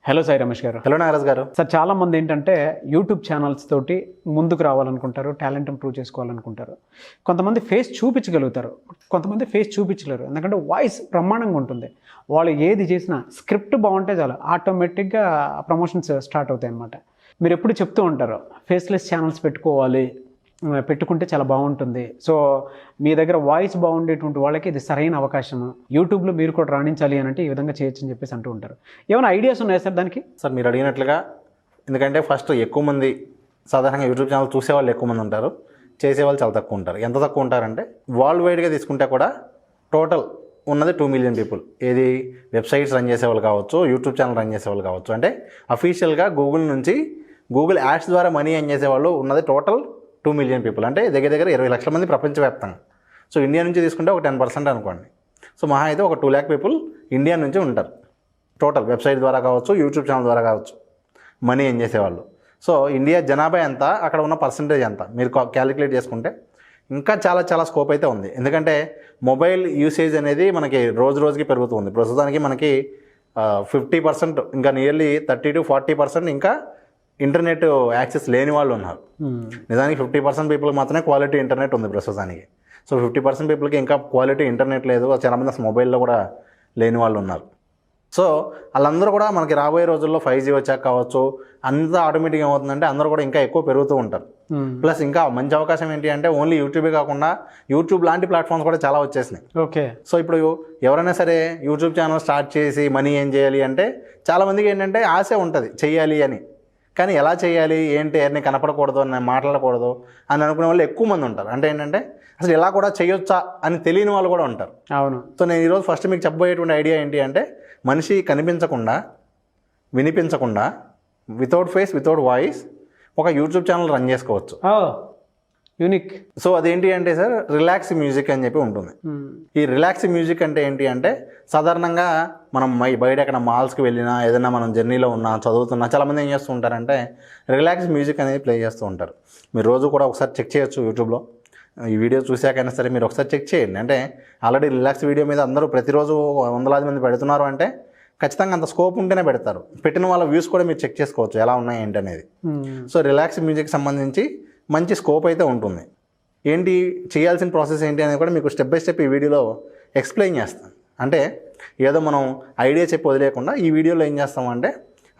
Hello Sai Ramesh గారు. Hello Nagaraj గారు. Sir చాలా మంది ఏంటంటే యూట్యూబ్ ఛానల్స్ తోటి ముందుకు రావాలనుకుంటారు, టాలెంట్ ఇంప్రూవ్ చేసుకోవాలనుకుంటారు. కొంతమంది ఫేస్ చూపించగలుగుతారు, కొంతమంది ఫేస్ చూపించలేరు. ఎందుకంటే వాయిస్ బ్రహ్మాండంగా ఉంటుంది. వాళ్ళు ఏది చేసినా స్క్రిప్ట్ బాగుంటే చాలు ఆటోమేటిక్గా ప్రమోషన్స్ స్టార్ట్ అవుతాయి అన్నమాట. మీరు ఎప్పుడు చెప్తూ ఉంటారు ఫేస్లెస్ ఛానల్స్ పెట్టుకుంటే చాలా బాగుంటుంది. సో మీ దగ్గర వాయిస్ బాగుండేటువంటి వాళ్ళకి ఇది సరైన అవకాశం. యూట్యూబ్లో మీరు కూడా రాణించాలి అని అంటే ఈ విధంగా చేయొచ్చు అని చెప్పేసి అంటూ ఉంటారు. ఏమైనా ఐడియాస్ ఉన్నాయా సార్ దానికి? సార్ మీరు అడిగినట్లుగా, ఎందుకంటే ఫస్ట్ ఎక్కువ మంది సాధారణంగా యూట్యూబ్ ఛానల్ చూసేవాళ్ళు ఎక్కువ మంది ఉంటారు, చేసేవాళ్ళు చాలా తక్కువ ఉంటారు. ఎంత తక్కువ ఉంటారంటే వరల్డ్ వైడ్గా తీసుకుంటే కూడా టోటల్ ఉన్నది 2 మిలియన్ పీపుల్. ఏది వెబ్సైట్స్ రన్ చేసేవాళ్ళు కావచ్చు, యూట్యూబ్ ఛానల్ రన్ చేసేవాళ్ళు కావచ్చు. అంటే అఫీషియల్గా గూగుల్ నుంచి గూగుల్ యాడ్స్ ద్వారా మనీ ఎర్న్ చేసేవాళ్ళు ఉన్నది టోటల్ 2 మిలియన్ పీపుల్. అంటే దగ్గర 20 లక్షల మంది ప్రపంచవ్యాప్తంగా. సో ఇండియా నుంచి తీసుకుంటే ఒక 10% అనుకోండి. సో మహా అయితే ఒక 2 lakh పీపుల్ ఇండియా నుంచి ఉంటారు టోటల్, వెబ్సైట్ ద్వారా కావచ్చు, యూట్యూబ్ ఛానల్ ద్వారా కావచ్చు మనీ ఎర్న్ చేసేవాళ్ళు. సో ఇండియా జనాభా ఎంత, అక్కడ ఉన్న పర్సంటేజ్ ఎంత మీరు క్యాలిక్యులేట్ చేసుకుంటే ఇంకా చాలా స్కోప్ అయితే ఉంది. ఎందుకంటే మొబైల్ యూసేజ్ అనేది మనకి రోజుకి పెరుగుతుంది. ప్రస్తుతానికి మనకి 50%, ఇంకా నియర్లీ 30 to 40% ఇంకా ఇంటర్నెట్ యాక్సెస్ లేని వాళ్ళు ఉన్నారు. నిజానికి 50% పీపుల్కి మాత్రమే క్వాలిటీ ఇంటర్నెట్ ఉంది ప్రస్తుతానికి. సో 50% పీపుల్కి ఇంకా క్వాలిటీ ఇంటర్నెట్ లేదు. చాలామంది అసలు మొబైల్లో కూడా లేని వాళ్ళు ఉన్నారు. సో వాళ్ళందరూ కూడా మనకి రాబోయే రోజుల్లో 5G వచ్చాక కావచ్చు, అంతా ఆటోమేటిక్గా ఏమవుతుందంటే అందరూ కూడా ఇంకా ఎక్కువ పెరుగుతూ ఉంటారు. ప్లస్ ఇంకా మంచి అవకాశం ఏంటి అంటే ఓన్లీ యూట్యూబే కాకుండా యూట్యూబ్ లాంటి ప్లాట్ఫామ్స్ కూడా చాలా వచ్చేసినాయి. ఓకే. సో ఇప్పుడు ఎవరైనా సరే యూట్యూబ్ ఛానల్ స్టార్ట్ చేసి మనీ ఏం చేయాలి అంటే చాలామందికి ఏంటంటే ఆశ ఉంటుంది చెయ్యాలి అని. కానీ ఎలా చేయాలి ఏంటి అని కనపడకూడదు, నేను మాట్లాడకూడదు అని అనుకునే వాళ్ళు ఎక్కువ మంది ఉంటారు. అంటే ఏంటంటే అసలు ఎలా కూడా చేయొచ్చా అని తెలియని వాళ్ళు కూడా ఉంటారు. అవును. సో నేను ఈరోజు ఫస్ట్ మీకు చెప్పబోయేటువంటి ఐడియా ఏంటి అంటే మనిషి కనిపించకుండా, వినిపించకుండా, వితౌట్ ఫేస్, వితౌట్ వాయిస్ ఒక యూట్యూబ్ ఛానల్ రన్ చేసుకోవచ్చు. యూనిక్. సో అదేంటి అంటే సార్ రిలాక్స్ మ్యూజిక్ అని చెప్పి ఉంటుంది. ఈ రిలాక్స్ మ్యూజిక్ అంటే ఏంటి అంటే సాధారణంగా మనం బయట ఎక్కడ మాల్స్కి వెళ్ళినా, ఏదైనా మనం జర్నీలో ఉన్నా, చదువుతున్నా, చాలామంది ఏం చేస్తూ ఉంటారంటే రిలాక్స్ మ్యూజిక్ అనేది ప్లే చేస్తూ ఉంటారు. మీరు రోజు కూడా ఒకసారి చెక్ చేయొచ్చు యూట్యూబ్లో. ఈ వీడియో చూసాకైనా సరే మీరు ఒకసారి చెక్ చేయండి. అంటే ఆల్రెడీ రిలాక్స్ వీడియో మీద అందరూ ప్రతిరోజు వందలాది మంది పెడుతున్నారు అంటే ఖచ్చితంగా అంత స్కోప్ ఉంటేనే పెడతారు. పెట్టిన వాళ్ళ వ్యూస్ కూడా మీరు చెక్ చేసుకోవచ్చు ఎలా ఉన్నాయి ఏంటి అనేది. సో రిలాక్స్ మ్యూజిక్ సంబంధించి మంచి స్కోప్ అయితే ఉంటుంది. ఏంటి చేయాల్సిన ప్రాసెస్ ఏంటి అనేది కూడా మీకు స్టెప్ బై స్టెప్ ఈ వీడియోలో ఎక్స్ప్లెయిన్ చేస్తాను. అంటే ఏదో మనం ఐడియా చెప్పి వదిలేకుండా ఈ వీడియోలో ఏం చేస్తామంటే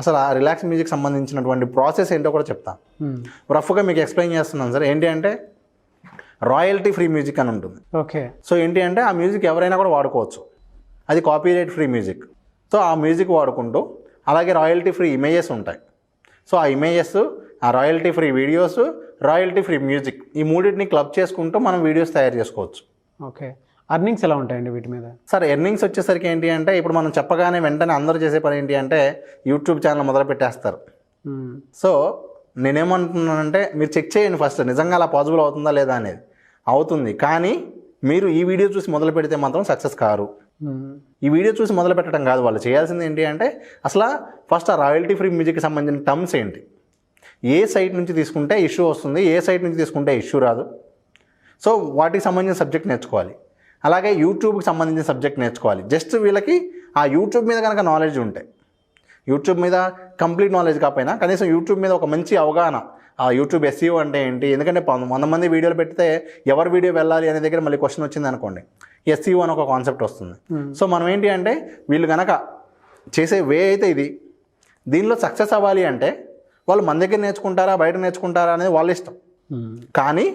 అసలు ఆ రిలాక్స్ మ్యూజిక్ సంబంధించినటువంటి ప్రాసెస్ ఏంటో కూడా చెప్తాను. రఫ్గా మీకు ఎక్స్ప్లెయిన్ చేస్తున్నాను సార్. ఏంటి అంటే రాయల్టీ ఫ్రీ మ్యూజిక్ అని ఉంటుంది. ఓకే. సో ఏంటి అంటే ఆ మ్యూజిక్ ఎవరైనా కూడా వాడుకోవచ్చు. అది కాపీరైట్ ఫ్రీ మ్యూజిక్. సో ఆ మ్యూజిక్ వాడుకుంటూ అలాగే రాయల్టీ ఫ్రీ ఇమేజెస్ ఉంటాయి. సో ఆ ఇమేజెస్, ఆ royalty free videos, royalty free music, ఈ మూడింటిని క్లబ్ చేసుకుంటూ మనం వీడియోస్ తయారు చేసుకోవచ్చు. ఓకే. ఎర్నింగ్స్ ఎలా ఉంటాయండి వీటి మీద? సార్ ఎర్నింగ్స్ వచ్చేసరికి ఏంటి అంటే ఇప్పుడు మనం చెప్పగానే వెంటనే అందరూ చేసే పని ఏంటి అంటే యూట్యూబ్ ఛానల్ మొదలు పెట్టేస్తారు. సో నేనేమంటున్నానంటే మీరు చెక్ చేయండి ఫస్ట్, నిజంగా అలా పాసిబుల్ అవుతుందా లేదా అనేది. అవుతుంది, కానీ మీరు ఈ వీడియో చూసి మొదలు పెడితే మాత్రం సక్సెస్ కారు. ఈ వీడియో చూసి మొదలు పెట్టడం కాదు, వాళ్ళు చేయాల్సింది ఏంటి అంటే అసలు ఫస్ట్ ఆ రాయల్టీ ఫ్రీ మ్యూజిక్కి సంబంధించిన టర్మ్స్ ఏంటి, ఏ సైట్ నుంచి తీసుకుంటే ఇష్యూ వస్తుంది, ఏ సైట్ నుంచి తీసుకుంటే ఇష్యూ రాదు. సో వాటికి సంబంధించిన సబ్జెక్ట్ నేర్చుకోవాలి. అలాగే యూట్యూబ్కి సంబంధించిన సబ్జెక్ట్ నేర్చుకోవాలి. జస్ట్ వీళ్ళకి ఆ యూట్యూబ్ మీద కనుక నాలెడ్జ్ ఉంటే, యూట్యూబ్ మీద కంప్లీట్ నాలెడ్జ్ కాకపోయినా కనీసం యూట్యూబ్ మీద ఒక మంచి అవగాహన, ఆ యూట్యూబ్ SEO అంటే ఏంటి. ఎందుకంటే 100 మంది వీడియోలు పెడితే ఎవరి వీడియో వెళ్ళాలి అనే దగ్గర మళ్ళీ క్వశ్చన్ వచ్చింది అనుకోండి, SEO అని ఒక కాన్సెప్ట్ వస్తుంది. సో మనం ఏంటి అంటే వీళ్ళు కనుక చేసే వే అయితే ఇది, దీనిలో సక్సెస్ అవ్వాలి అంటే వాళ్ళు మన దగ్గర నేర్చుకుంటారా బయట నేర్చుకుంటారా అనేది వాళ్ళ ఇష్టం. కానీ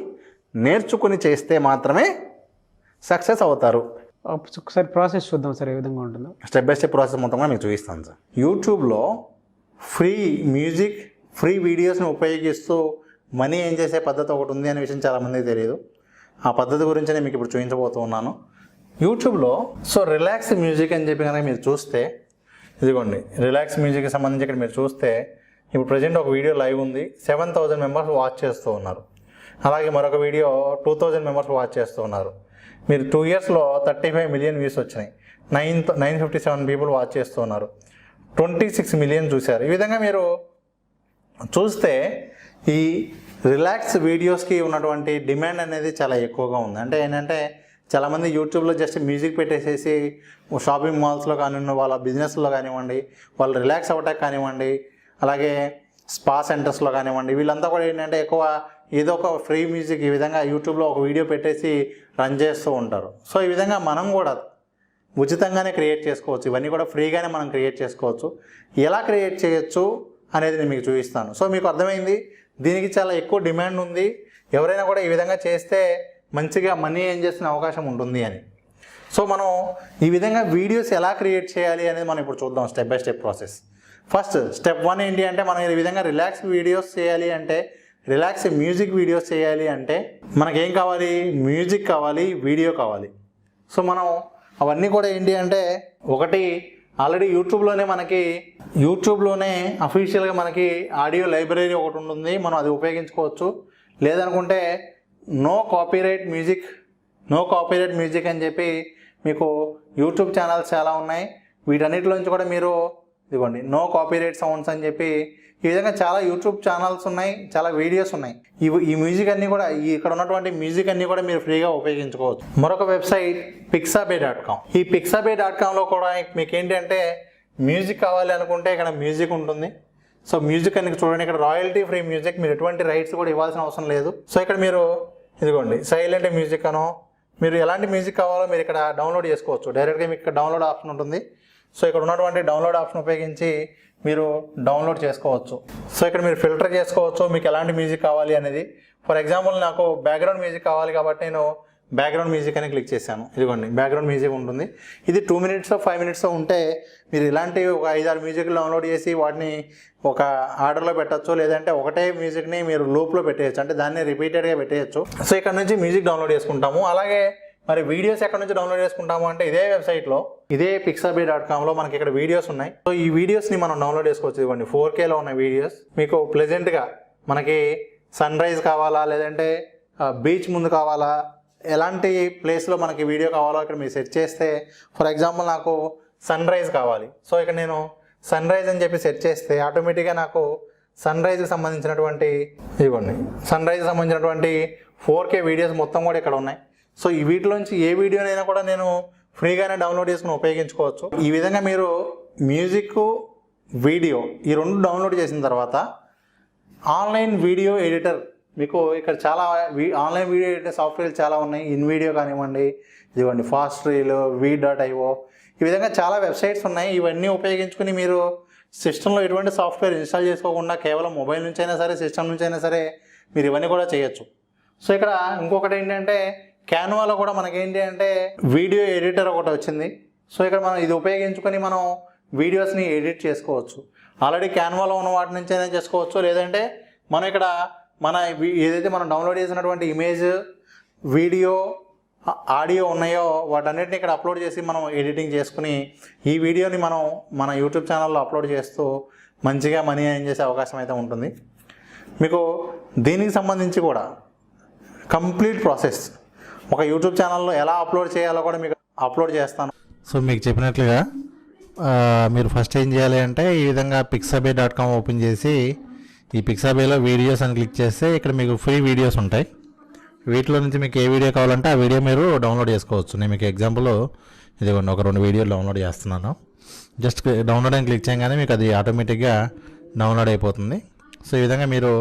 నేర్చుకుని చేస్తే మాత్రమే సక్సెస్ అవుతారు. ఒకసారి ప్రాసెస్ చూద్దాం సార్, ఏ విధంగా ఉంటుందో. స్టెప్ బై స్టెప్ ప్రాసెస్ మొత్తంగా మీకు చూపిస్తాను సార్. యూట్యూబ్లో ఫ్రీ మ్యూజిక్, ఫ్రీ వీడియోస్ని ఉపయోగిస్తూ మనీ ఏం చేసే పద్ధతి ఒకటి ఉంది అనే విషయం చాలామందికి తెలియదు. ఆ పద్ధతి గురించి నేను మీకు ఇప్పుడు చూపించబోతూ ఉన్నాను. యూట్యూబ్లో సో రిలాక్స్ మ్యూజిక్ అని చెప్పి కనుక మీరు చూస్తే, ఇదిగోండి రిలాక్స్ మ్యూజిక్కి సంబంధించి ఇక్కడ మీరు చూస్తే ఇప్పుడు ప్రజెంట్ ఒక వీడియో లైవ్ ఉంది, 7000 మెంబర్స్ వాచ్ చేస్తూ ఉన్నారు. అలాగే మరొక వీడియో 2000 మెంబర్స్ వాచ్ చేస్తూ ఉన్నారు. మీరు 2 yearsలో 35 మిలియన్ వ్యూస్ వచ్చినాయి, 957 పీపుల్ వాచ్ చేస్తూ ఉన్నారు, 26 మిలియన్ చూశారు. ఈ విధంగా మీరు చూస్తే ఈ రిలాక్స్ వీడియోస్కి ఉన్నటువంటి డిమాండ్ అనేది చాలా ఎక్కువగా ఉంది. అంటే ఏంటంటే చాలామంది యూట్యూబ్లో జస్ట్ మ్యూజిక్ పెట్టేసేసి షాపింగ్ మాల్స్లో కానివ్వండి, వాళ్ళ బిజినెస్లో కానివ్వండి, వాళ్ళు రిలాక్స్ అవ్వటానికి కానివ్వండి, అలాగే స్పా సెంటర్స్లో కానివ్వండి, వీళ్ళంతా కూడా ఏంటంటే ఎక్కువ ఏదో ఒక ఫ్రీ మ్యూజిక్ ఈ విధంగా యూట్యూబ్లో ఒక వీడియో పెట్టేసి రన్ చేస్తూ ఉంటారు. సో ఈ విధంగా మనం కూడా ఉచితంగానే క్రియేట్ చేసుకోవచ్చు. ఇవన్నీ కూడా ఫ్రీగానే మనం క్రియేట్ చేసుకోవచ్చు. ఎలా క్రియేట్ చేయొచ్చు అనేది నేను మీకు చూపిస్తాను. సో మీకు అర్థమైంది, దీనికి చాలా ఎక్కువ డిమాండ్ ఉంది. ఎవరైనా కూడా ఈ విధంగా చేస్తే మంచిగా మనీ ఏం చేసిన అవకాశం ఉంటుంది అని. సో మనం ఈ విధంగా వీడియోస్ ఎలా క్రియేట్ చేయాలి అనేది మనం ఇప్పుడు చూద్దాం, step by step process. First step 1 ఏంటి అంటే, మనం ఈ విధంగా రిలాక్స్ వీడియోస్ చేయాలి అంటే, రిలాక్స్ మ్యూజిక్ వీడియోస్ చేయాలి అంటే మనకేం కావాలి? మ్యూజిక్ కావాలి, వీడియో కావాలి. సో మనం అవన్నీ కూడా ఏంటి అంటే, ఒకటి ఆల్రెడీ యూట్యూబ్లోనే అఫీషియల్గా మనకి ఆడియో లైబ్రరీ ఒకటి ఉంటుంది, మనం అది ఉపయోగించుకోవచ్చు. లేదనుకుంటే నో కాపీరైట్ మ్యూజిక్ అని చెప్పి మీకు యూట్యూబ్ ఛానల్స్ చాలా ఉన్నాయి. వీటన్నిటిలోంచి కూడా మీరు ఇదిగోండి నో కాపీరైట్ సౌండ్స్ అని చెప్పి ఈ విధంగా చాలా యూట్యూబ్ ఛానల్స్ ఉన్నాయి, చాలా వీడియోస్ ఉన్నాయి. ఈ మ్యూజిక్ అన్నీ కూడా ఇక్కడ ఉన్నటువంటి మ్యూజిక్ అన్నీ కూడా మీరు ఫ్రీగా ఉపయోగించుకోవచ్చు. మరొక వెబ్సైట్ pixabay.com. ఈ pixabay.comలో కూడా మీకు ఏంటంటే మ్యూజిక్ కావాలి అనుకుంటే ఇక్కడ మ్యూజిక్ ఉంటుంది. సో మ్యూజిక్ అని చూడండి, ఇక్కడ రాయల్టీ ఫ్రీ మ్యూజిక్, మీరు ఎటువంటి రైట్స్ కూడా ఇవ్వాల్సిన అవసరం లేదు. సో ఇక్కడ మీరు ఇదిగోండి సైలెంట్ మ్యూజిక్ అనో, మీరు ఎలాంటి మ్యూజిక్ కావాలో మీరు ఇక్కడ డౌన్లోడ్ చేసుకోవచ్చు. డైరెక్ట్గా మీకు ఇక్కడ డౌన్లోడ్ ఆప్షన్ ఉంటుంది. సో ఇక్కడ ఉన్నటువంటి డౌన్లోడ్ ఆప్షన్ ఉపయోగించి మీరు డౌన్లోడ్ చేసుకోవచ్చు. సో ఇక్కడ మీరు ఫిల్టర్ చేసుకోవచ్చు మీకు ఎలాంటి మ్యూజిక్ కావాలి అనేది. ఫర్ ఎగ్జాంపుల్ నాకు బ్యాక్గ్రౌండ్ మ్యూజిక్ కావాలి కాబట్టి నేను బ్యాక్గ్రౌండ్ మ్యూజిక్ అని క్లిక్ చేశాను. ఇదిగోండి బ్యాక్గ్రౌండ్ మ్యూజిక్ ఉంటుంది. ఇది 2 minutes 5 minutes ఉంటే మీరు ఇలాంటి ఒక 5-6 మ్యూజిక్లు డౌన్లోడ్ చేసి వాటిని ఒక ఆర్డర్లో పెట్టచ్చు. లేదంటే ఒకటే మ్యూజిక్ని మీరు లూప్లో పెట్టేయచ్చు, అంటే దాన్ని రిపీటెడ్గా పెట్టేయచ్చు. సో ఇక్కడ నుంచి మ్యూజిక్ డౌన్లోడ్ చేసుకుంటాము. అలాగే మరి వీడియోస్ ఎక్కడ నుంచి డౌన్లోడ్ చేసుకుంటాము అంటే ఇదే వెబ్సైట్లో, ఇదే pixabay.comలో మనకి ఇక్కడ వీడియోస్ ఉన్నాయి. సో ఈ వీడియోస్ని మనం డౌన్లోడ్ చేసుకోవచ్చు. ఇవ్వండి 4Kలో ఉన్న వీడియోస్. మీకు ప్లెజెంట్గా మనకి సన్ రైజ్ కావాలా, లేదంటే బీచ్ ముందు కావాలా, ఎలాంటి ప్లేస్లో మనకి వీడియో కావాలో ఇక్కడ మీరు సెట్ చేస్తే, ఫర్ ఎగ్జాంపుల్ నాకు సన్ రైజ్ కావాలి. సో ఇక్కడ నేను సన్ రైజ్ అని చెప్పి సెట్ చేస్తే ఆటోమేటిక్గా నాకు సన్ రైజ్కి సంబంధించినటువంటి 4K వీడియోస్ మొత్తం కూడా ఇక్కడ ఉన్నాయి. సో ఈ వీటిలోంచి ఏ వీడియోనైనా కూడా నేను ఫ్రీగానే డౌన్లోడ్ చేసుకుని ఉపయోగించుకోవచ్చు. ఈ విధంగా మీరు మ్యూజిక్, వీడియో ఈ 2 డౌన్లోడ్ చేసిన తర్వాత ఆన్లైన్ వీడియో ఎడిటర్, మీకు ఇక్కడ చాలా ఆన్లైన్ వీడియో ఎడిటర్ సాఫ్ట్వేర్ చాలా ఉన్నాయి. ఇన్వీడియో కానివ్వండి, ఇదిగోండి ఫాస్ట్ రీల్, v.io, ఈ విధంగా చాలా వెబ్సైట్స్ ఉన్నాయి. ఇవన్నీ ఉపయోగించుకుని మీరు సిస్టంలో ఎటువంటి సాఫ్ట్వేర్ ఇన్స్టాల్ చేసుకోకుండా కేవలం మొబైల్ నుంచి అయినా సరే, సిస్టమ్ నుంచి అయినా సరే మీరు ఇవన్నీ కూడా చేయొచ్చు. సో ఇక్కడ ఇంకొకటి ఏంటంటే, క్యాన్వాలో కూడా మనకేంటి అంటే వీడియో ఎడిటర్ ఒకటి వచ్చింది. సో ఇక్కడ మనం ఇది ఉపయోగించుకొని మనం వీడియోస్ని ఎడిట్ చేసుకోవచ్చు. ఆల్రెడీ క్యాన్వాలో ఉన్న వాటి నుంచి అయినా చేసుకోవచ్చు. లేదంటే మనం ఇక్కడ ఏదైతే మనం డౌన్లోడ్ చేసినటువంటి ఇమేజ్, వీడియో, ఆడియో ఉన్నాయో వాటన్నిటిని ఇక్కడ అప్లోడ్ చేసి మనం ఎడిటింగ్ చేసుకుని ఈ వీడియోని మనం మన యూట్యూబ్ ఛానల్లో అప్లోడ్ చేస్తూ మంచిగా మనీ ఎర్న్ చేసే అవకాశం అయితే ఉంటుంది. మీకు దీనికి సంబంధించి కూడా కంప్లీట్ ప్రాసెస్ ఒక యూట్యూబ్ ఛానల్లో ఎలా అప్లోడ్ చేయాలో కూడా మీకు అప్లోడ్ చేస్తాను. సో మీకు చెప్పినట్లుగా మీరు ఫస్ట్ ఏం చేయాలి అంటే, ఈ విధంగా pixabay.com ఓపెన్ చేసి ఈ pixabay వీడియోస్ అని క్లిక్ చేస్తే ఇక్కడ మీకు ఫ్రీ వీడియోస్ ఉంటాయి. వీటిలో నుంచి మీకు ఏ వీడియో కావాలంటే ఆ వీడియో మీరు డౌన్లోడ్ చేసుకోవచ్చు. నేను మీకు ఎగ్జాంపుల్ ఇదిగోండి ఒక 2 వీడియోలు డౌన్లోడ్ చేస్తున్నాను. జస్ట్ డౌన్లోడ్ అని క్లిక్ చేయగానే మీకు అది ఆటోమేటిక్గా డౌన్లోడ్ అయిపోతుంది. సో ఈ విధంగా మీరు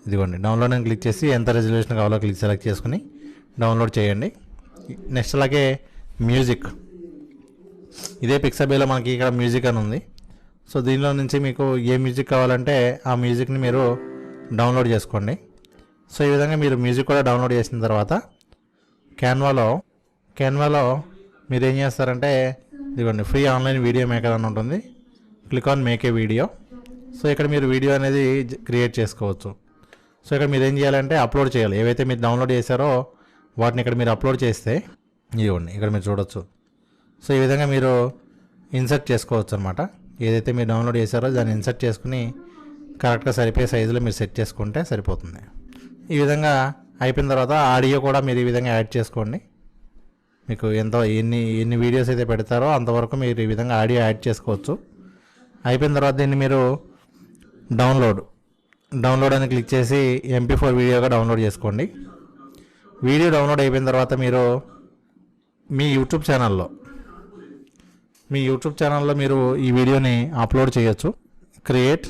ఇదిగోండి డౌన్లోడ్ అని క్లిక్ చేసి ఎంత రెజల్యూషన్ కావాలో సెలెక్ట్ చేసుకుని డౌన్లోడ్ చేయండి. నెక్స్ట్ అలాగే మ్యూజిక్, ఇదే pixabay మనకి ఇక్కడ మ్యూజిక్ అని ఉంది. సో దీనిలో నుంచి మీకు ఏ మ్యూజిక్ కావాలంటే ఆ మ్యూజిక్ని మీరు డౌన్లోడ్ చేసుకోండి. సో ఈ విధంగా మీరు మ్యూజిక్ కూడా డౌన్లోడ్ చేసిన తర్వాత క్యాన్వాలో మీరు ఏం చేస్తారంటే, ఇదిగోండి ఫ్రీ ఆన్లైన్ వీడియో మేకర్ అని ఉంటుంది. Click on make a video. So ఇక్కడ మీరు వీడియో అనేది క్రియేట్ చేసుకోవచ్చు. సో ఇక్కడ మీరు ఏం చేయాలంటే అప్లోడ్ చేయాలి. ఏవైతే మీరు డౌన్లోడ్ చేశారో వాటిని ఇక్కడ మీరు అప్లోడ్ చేస్తే ఇదిగోండి ఇక్కడ మీరు చూడొచ్చు. సో ఈ విధంగా మీరు ఇన్సర్ట్ చేసుకోవచ్చు అనమాట. ఏదైతే మీరు డౌన్లోడ్ చేశారో దాన్ని ఇన్సర్ట్ చేసుకుని కరెక్ట్గా సరిపోయే సైజులో మీరు సెట్ చేసుకుంటే సరిపోతుంది. ఈ విధంగా అయిపోయిన తర్వాత ఆడియో కూడా మీరు ఈ విధంగా యాడ్ చేసుకోండి. మీకు ఎన్ని వీడియోస్ అయితే పెడతారో అంతవరకు మీరు ఈ విధంగా ఆడియో యాడ్ చేసుకోవచ్చు. అయిపోయిన తర్వాత దీన్ని మీరు డౌన్లోడ్ అని క్లిక్ చేసి MP4 వీడియోగా డౌన్లోడ్ చేసుకోండి. వీడియో డౌన్లోడ్ అయిపోయిన తర్వాత మీరు మీ యూట్యూబ్ ఛానల్లో మీరు ఈ వీడియోని అప్లోడ్ చేయొచ్చు. Create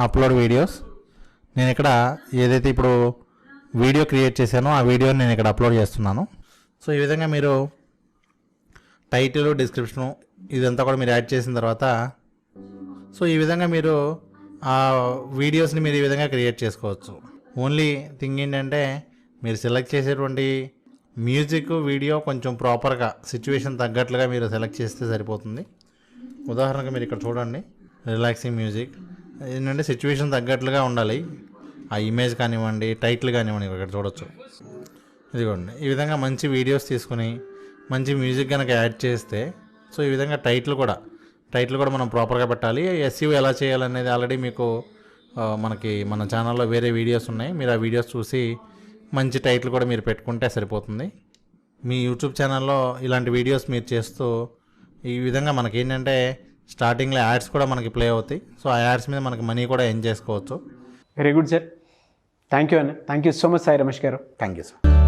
upload videos. నేను ఇక్కడ ఏదైతే ఇప్పుడు వీడియో క్రియేట్ చేశానో ఆ వీడియోని నేను ఇక్కడ అప్లోడ్ చేస్తున్నాను. సో ఈ విధంగా మీరు టైటిల్, డిస్క్రిప్షను ఇదంతా కూడా మీరు యాడ్ చేసిన తర్వాత సో ఈ విధంగా మీరు ఆ వీడియోస్ని మీరు ఈ విధంగా క్రియేట్ చేసుకోవచ్చు. ఓన్లీ థింగ్ ఏంటంటే మీరు సెలెక్ట్ చేసేటువంటి మ్యూజిక్, వీడియో కొంచెం ప్రాపర్గా సిచ్యువేషన్ తగ్గట్లుగా మీరు సెలెక్ట్ చేస్తే సరిపోతుంది. ఉదాహరణకు మీరు ఇక్కడ చూడండి, రిలాక్సింగ్ మ్యూజిక్ ఏంటంటే సిచ్యువేషన్ తగ్గట్లుగా ఉండాలి. ఆ ఇమేజ్ కానివ్వండి, టైటిల్ కానివ్వండి, ఇక్కడ చూడొచ్చు. ఇదిగోండి, ఈ విధంగా మంచి వీడియోస్ తీసుకుని మంచి మ్యూజిక్ కనుక యాడ్ చేస్తే సో ఈ విధంగా టైటిల్ కూడా మనం ప్రాపర్గా పెట్టాలి. ఎస్ఈఓ ఎలా చేయాలనేది ఆల్రెడీ మీకు మన ఛానల్లో వేరే వీడియోస్ ఉన్నాయి. మీరు ఆ వీడియోస్ చూసి మంచి టైటిల్ కూడా మీరు పెట్టుకుంటే సరిపోతుంది. మీ యూట్యూబ్ ఛానల్లో ఇలాంటి వీడియోస్ మీరు చేస్తూ ఈ విధంగా మనకి ఏంటంటే స్టార్టింగ్లో యాడ్స్ కూడా మనకి ప్లే అవుతాయి. సో ఆ యాడ్స్ మీద మనకి మనీ కూడా ఎర్న్ చేసుకోవచ్చు. Very good sir. Thank you అన్న. Thank you so much Sai Ramesh గారు. Thank you sir.